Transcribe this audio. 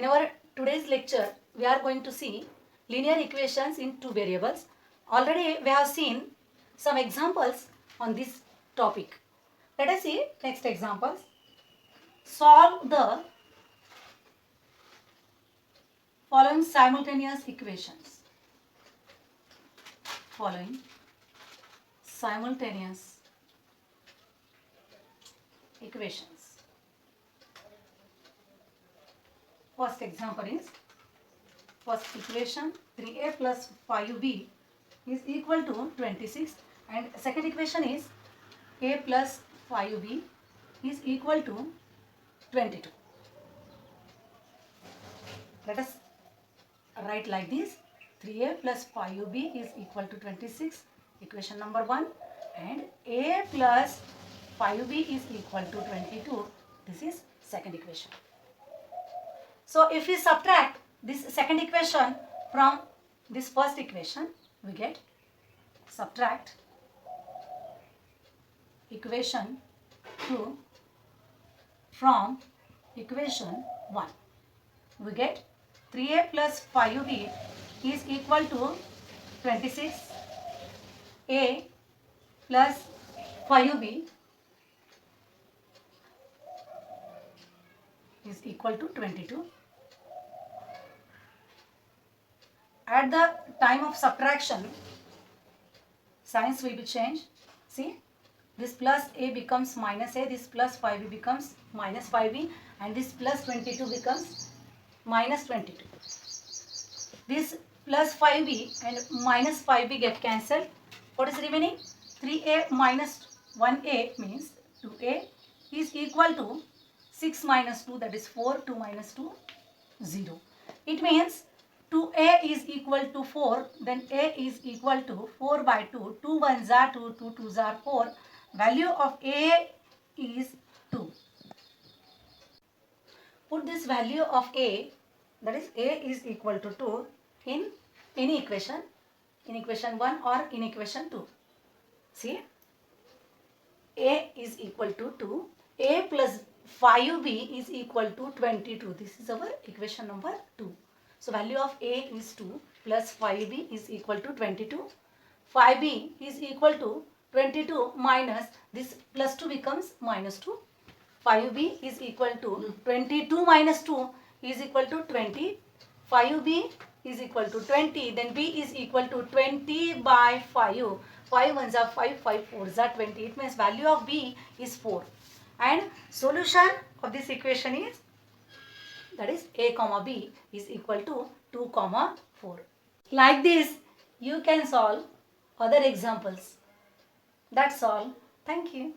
In our today's lecture, we are going to see linear equations in two variables. Already we have seen some examples on this topic. Let us see next examples. Solve the following simultaneous equations. Following simultaneous equations. First example is, first equation 3a plus 5b is equal to 26, and second equation is a plus 5b is equal to 22. Let us write like this: 3a plus 5b is equal to 26, equation number 1, and a plus 5b is equal to 22. This is second equation. So if we subtract this second equation from this first equation, we get subtract equation 2 from equation 1. We get 3a plus 5b is equal to 26. A plus 5b is equal to 22. At the time of subtraction, signs will be changed. See, this plus a becomes minus a, this plus 5b becomes minus 5b, and this plus 22 becomes minus 22. This plus 5b and minus 5b get cancelled. What is remaining? 3a minus 1a means 2a is equal to 6 minus 2, that is 4. 2 minus 2, 0. It means 2a is equal to 4, then a is equal to 4 by 2. 2 ones are 2, 2 twos are 4. Value of a is 2. Put this value of a, that is a is equal to 2, in any equation, in equation 1 or in equation 2. See, a is equal to 2, a plus 5b is equal to 22. This is our equation number 2. So value of a is 2 plus 5b is equal to 22. 5b is equal to 22 minus this plus 2 becomes minus 2. 5b is equal to 22 minus 2 is equal to 20. 5b is equal to 20. Then b is equal to 20 by 5. 5 ones are 5, 5 fours are 20. It means value of b is 4. And solution of this equation is, that is a comma b is equal to 2 comma 4. Like this, you can solve other examples. That's all. Thank you.